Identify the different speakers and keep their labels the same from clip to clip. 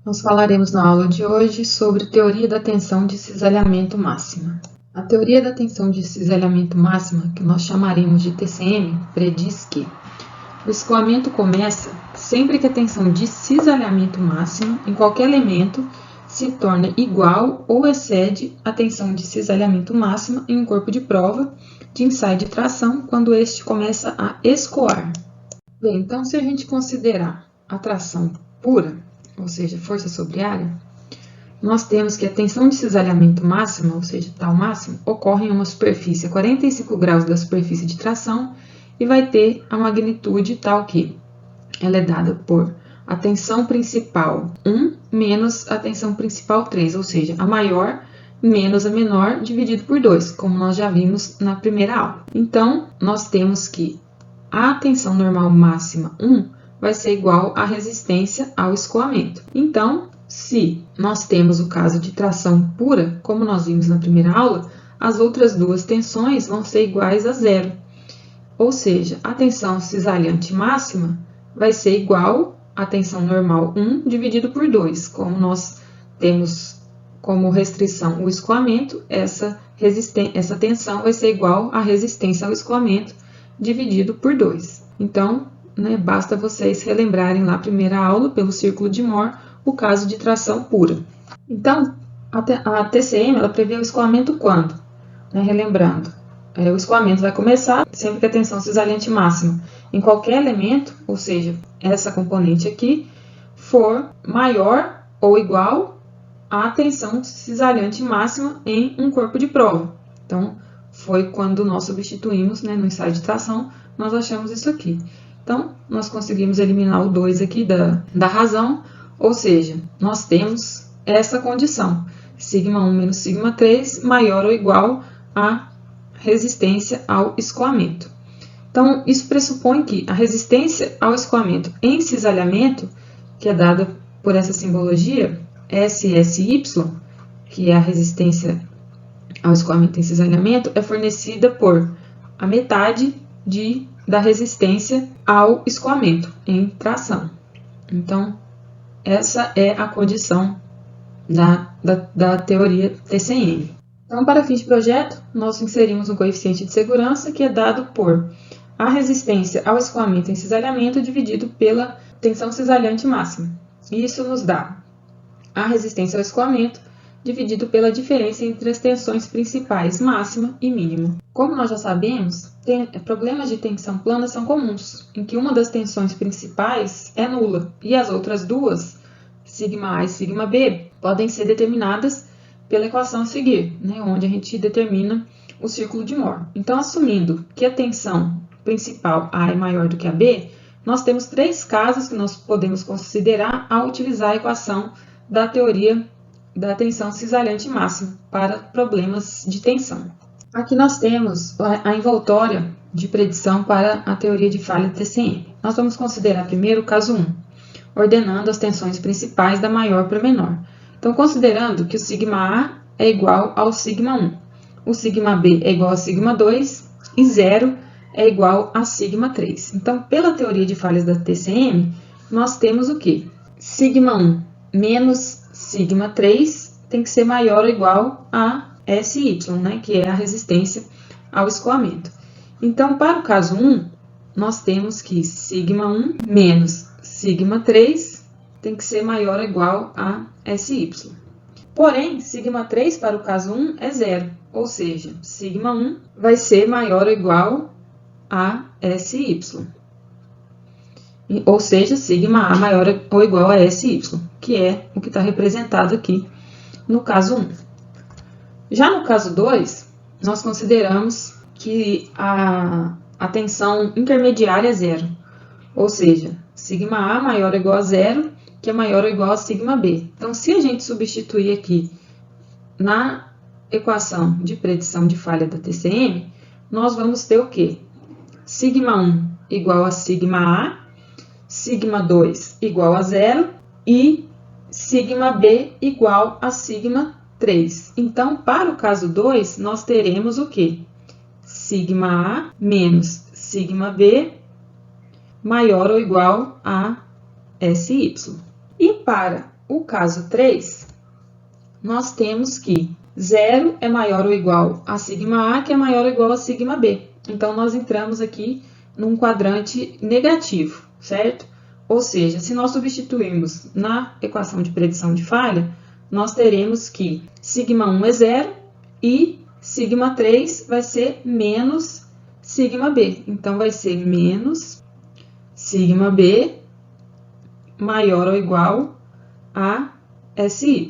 Speaker 1: Nós falaremos na aula de hoje sobre teoria da tensão de cisalhamento máxima. A teoria da tensão de cisalhamento máxima, que nós chamaremos de TCM, prediz que o escoamento começa sempre que a tensão de cisalhamento máxima em qualquer elemento se torna igual ou excede a tensão de cisalhamento máxima em um corpo de prova de ensaio de tração quando este começa a escoar. Bem, então se a gente considerar a tração pura, ou seja, força sobre área, nós temos que a tensão de cisalhamento máxima, ou seja, tal máximo, ocorre em uma superfície a 45 graus da superfície de tração e vai ter a magnitude tal que ela é dada por a tensão principal 1 menos a tensão principal 3, ou seja, a maior menos a menor dividido por 2, como nós já vimos na primeira aula. Então, nós temos que a tensão normal máxima 1 vai ser igual à resistência ao escoamento. Então, se nós temos o caso de tração pura, como nós vimos na primeira aula, as outras duas tensões vão ser iguais a zero. Ou seja, a tensão cisalhante máxima vai ser igual à tensão normal 1 dividido por 2. Como nós temos como restrição o escoamento, essa tensão vai ser igual à resistência ao escoamento dividido por 2. Então, basta vocês relembrarem lá a primeira aula, pelo círculo de Mohr, o caso de tração pura. Então, a TCM ela prevê o escoamento quando? Relembrando, o escoamento vai começar sempre que a tensão cisalhante máxima em qualquer elemento, ou seja, essa componente aqui, for maior ou igual à tensão cisalhante máxima em um corpo de prova. Então, foi quando nós substituímos, no ensaio de tração, nós achamos isso aqui. Então, nós conseguimos eliminar o 2 aqui da razão, ou seja, nós temos essa condição, σ1 menos σ3 maior ou igual à resistência ao escoamento. Então, isso pressupõe que a resistência ao escoamento em cisalhamento, que é dada por essa simbologia, SSY, que é a resistência ao escoamento em cisalhamento, é fornecida por a metade da resistência ao escoamento em tração. Então, essa é a condição da teoria TCM. Então, para fins de projeto, nós inserimos um coeficiente de segurança que é dado por a resistência ao escoamento em cisalhamento dividido pela tensão cisalhante máxima. E isso nos dá a resistência ao escoamento dividido pela diferença entre as tensões principais máxima e mínima. Como nós já sabemos, problemas de tensão plana são comuns, em que uma das tensões principais é nula e as outras duas, σA e σB, podem ser determinadas pela equação a seguir, onde a gente determina o círculo de Mohr. Então, assumindo que a tensão principal A é maior do que a B, nós temos três casos que nós podemos considerar ao utilizar a equação da teoria da tensão cisalhante máxima para problemas de tensão. Aqui nós temos a envoltória de predição para a teoria de falha TCM. Nós vamos considerar primeiro o caso 1, ordenando as tensões principais da maior para a menor. Então, considerando que o σA é igual ao σ1, o σB é igual a σ2 e 0 é igual a σ3. Então, pela teoria de falhas da TCM, nós temos o quê? σ1 menos σ3 tem que ser maior ou igual a SY, que é a resistência ao escoamento. Então, para o caso 1, nós temos que σ1 menos σ3 tem que ser maior ou igual a SY. Porém, σ3 para o caso 1 é 0, ou seja, σ1 vai ser maior ou igual a SY. Ou seja, σA maior ou igual a SY, que é o que está representado aqui no caso 1. Já no caso 2, nós consideramos que a tensão intermediária é 0, ou seja, σA maior ou igual a 0, que é maior ou igual a σB. Então, se a gente substituir aqui na equação de predição de falha da TCM, nós vamos ter o quê? σ1 igual a σA, σ2 igual a 0 e σB igual a σ3. Então, para o caso 2, nós teremos o quê? σA menos σB maior ou igual a SY. E para o caso 3, nós temos que 0 é maior ou igual a sigma A, que é maior ou igual a sigma B. Então, nós entramos aqui num quadrante negativo, certo? Ou seja, se nós substituirmos na equação de predição de falha, nós teremos que sigma 1 é 0 e sigma 3 vai ser menos sigma B. Então, vai ser menos sigma B maior ou igual a SY.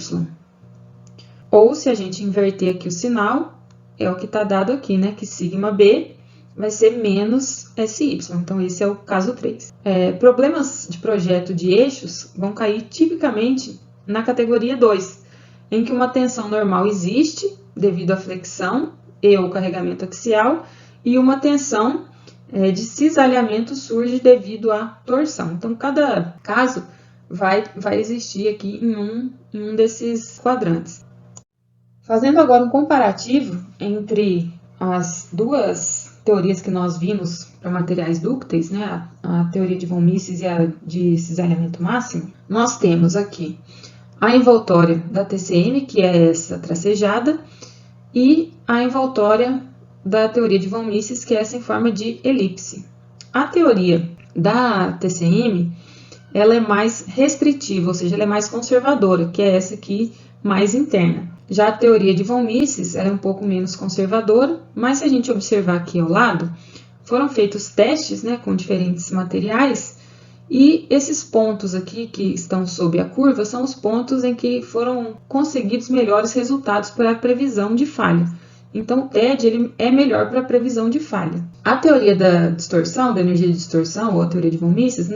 Speaker 1: Ou, se a gente inverter aqui o sinal, é o que está dado aqui, né? Que sigma B vai ser menos SY. Então, esse é o caso 3. Problemas de projeto de eixos vão cair tipicamente na categoria 2, em que uma tensão normal existe devido à flexão e ou carregamento axial, e uma tensão de cisalhamento surge devido à torção. Então, cada caso vai existir aqui em um desses quadrantes. Fazendo agora um comparativo entre as duas teorias que nós vimos para materiais dúcteis, né, a teoria de von Mises e a de cisalhamento máximo, nós temos aqui a envoltória da TCM, que é essa tracejada, e a envoltória da teoria de von Mises, que é essa em forma de elipse. A teoria da TCM, ela é mais restritiva, ou seja, ela é mais conservadora, que é essa aqui mais interna. Já a teoria de von Mises ela é um pouco menos conservadora, mas se a gente observar aqui ao lado, foram feitos testes, né, com diferentes materiais, e esses pontos aqui que estão sob a curva são os pontos em que foram conseguidos melhores resultados para a previsão de falha. Então, o TED ele é melhor para a previsão de falha. A teoria da distorção, da energia de distorção, ou a teoria de von Mises,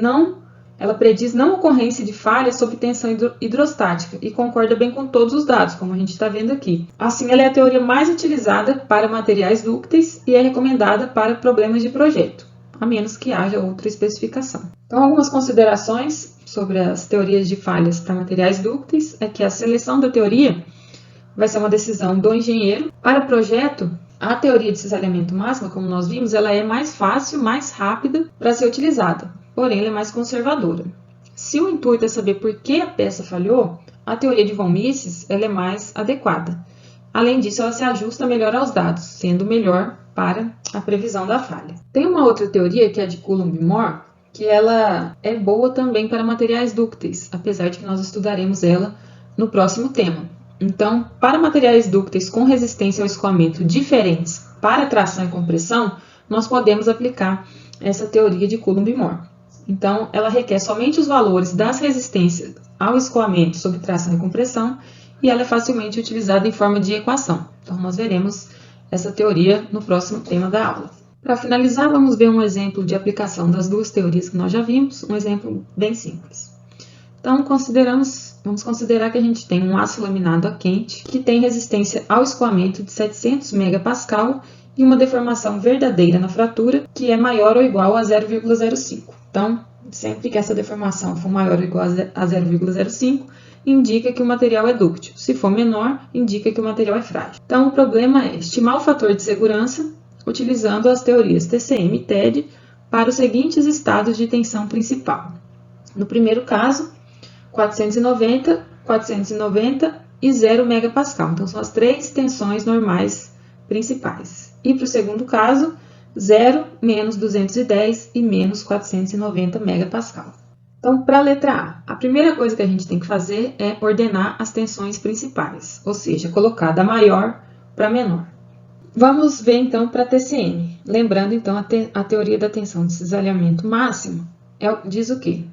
Speaker 1: ela prediz não ocorrência de falha sob tensão hidrostática e concorda bem com todos os dados, como a gente está vendo aqui. Assim, ela é a teoria mais utilizada para materiais dúcteis e é recomendada para problemas de projeto, a menos que haja outra especificação. Então, algumas considerações sobre as teorias de falhas para materiais dúcteis é que a seleção da teoria vai ser uma decisão do engenheiro. Para projeto, a teoria de cisalhamento máximo, como nós vimos, ela é mais fácil, mais rápida para ser utilizada, porém ela é mais conservadora. Se o intuito é saber por que a peça falhou, a teoria de von Mises ela é mais adequada. Além disso, ela se ajusta melhor aos dados, sendo melhor para a previsão da falha. Tem uma outra teoria, que é a de Coulomb-Moore, que ela é boa também para materiais dúcteis, apesar de que nós estudaremos ela no próximo tema. Então, para materiais dúcteis com resistência ao escoamento diferentes para tração e compressão, nós podemos aplicar essa teoria de Coulomb-Moore. Então, ela requer somente os valores das resistências ao escoamento sob tração e compressão e ela é facilmente utilizada em forma de equação. Então, nós veremos essa teoria no próximo tema da aula. Para finalizar, vamos ver um exemplo de aplicação das duas teorias que nós já vimos, um exemplo bem simples. Então, vamos considerar que a gente tem um aço laminado a quente que tem resistência ao escoamento de 700 MPa e uma deformação verdadeira na fratura que é maior ou igual a 0,05. Então, sempre que essa deformação for maior ou igual a 0,05, indica que o material é dúctil. Se for menor, indica que o material é frágil. Então, o problema é estimar o fator de segurança utilizando as teorias TCM e TED para os seguintes estados de tensão principal. No primeiro caso, 490, 490 e 0 MPa. Então, são as três tensões normais principais. E para o segundo caso, 0, menos 210 e menos 490 MPa. Então, para a letra A, a primeira coisa que a gente tem que fazer é ordenar as tensões principais, ou seja, colocar da maior para a menor. Vamos ver então para a TCM. Lembrando então a teoria da tensão de cisalhamento máximo diz o quê?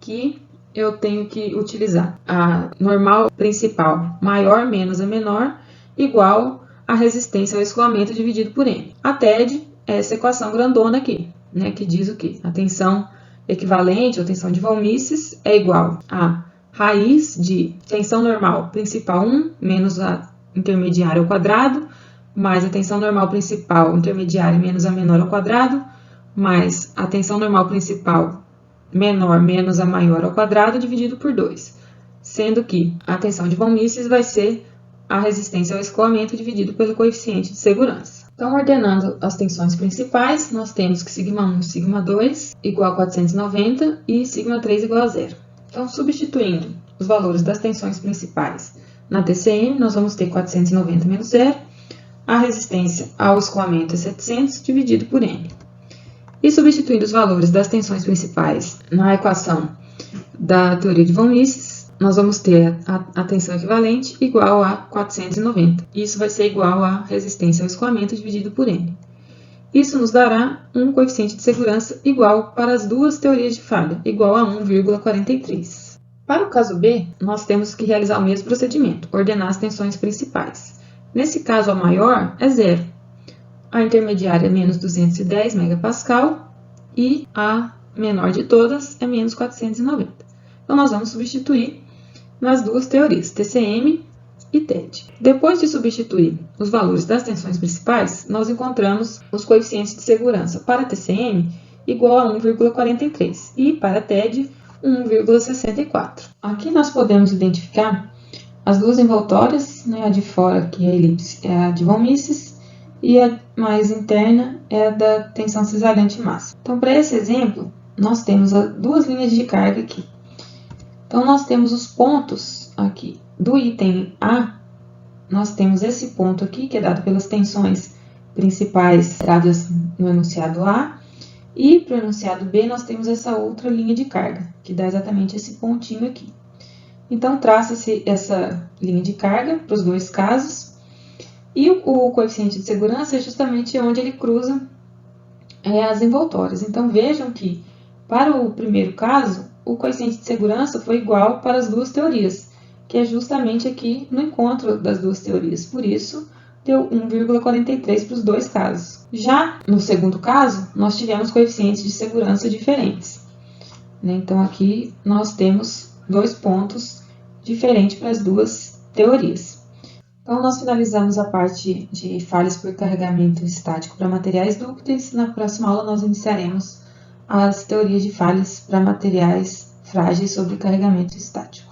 Speaker 1: Que eu tenho que utilizar a normal principal maior menos a menor igual a resistência ao escoamento dividido por M. A TED é essa equação grandona aqui, né, que diz o quê? A tensão equivalente, ou tensão de von Mises, é igual a raiz de tensão normal principal 1 menos a intermediária ao quadrado, mais a tensão normal principal intermediária menos a menor ao quadrado, mais a tensão normal principal menor menos a maior ao quadrado dividido por 2, sendo que a tensão de von Mises vai ser a resistência ao escoamento dividido pelo coeficiente de segurança. Então, ordenando as tensões principais, nós temos que σ1 e σ2 igual a 490 e σ3 igual a 0. Então, substituindo os valores das tensões principais na TCM, nós vamos ter 490 menos 0, a resistência ao escoamento é 700 dividido por N. E substituindo os valores das tensões principais na equação da teoria de von Mises, nós vamos ter a tensão equivalente igual a 490. Isso vai ser igual à resistência ao escoamento dividido por N. Isso nos dará um coeficiente de segurança igual para as duas teorias de falha, igual a 1,43. Para o caso B, nós temos que realizar o mesmo procedimento, ordenar as tensões principais. Nesse caso, a maior é 0, a intermediária é menos 210 MPa e a menor de todas é menos 490. Então, nós vamos substituir nas duas teorias, TCM e TED. Depois de substituir os valores das tensões principais, nós encontramos os coeficientes de segurança para TCM igual a 1,43 e para TED 1,64. Aqui nós podemos identificar as duas envoltórias, né, a de fora, que é a elipse, é a de von Mises, e a mais interna é a da tensão cisalhante máxima. Então, para esse exemplo, nós temos duas linhas de carga aqui. Então, nós temos os pontos aqui. Do item A, nós temos esse ponto aqui, que é dado pelas tensões principais dadas no enunciado A, e para o enunciado B, nós temos essa outra linha de carga, que dá exatamente esse pontinho aqui. Então, traça-se essa linha de carga para os dois casos, e o coeficiente de segurança é justamente onde ele cruza as envoltórias. Então, vejam que, para o primeiro caso, o coeficiente de segurança foi igual para as duas teorias, que é justamente aqui no encontro das duas teorias. Por isso, deu 1,43 para os dois casos. Já no segundo caso, nós tivemos coeficientes de segurança diferentes. Então, aqui nós temos dois pontos diferentes para as duas teorias. Então, nós finalizamos a parte de falhas por carregamento estático para materiais dúcteis. Na próxima aula, nós iniciaremos as teorias de falhas para materiais frágeis sobre carregamento estático.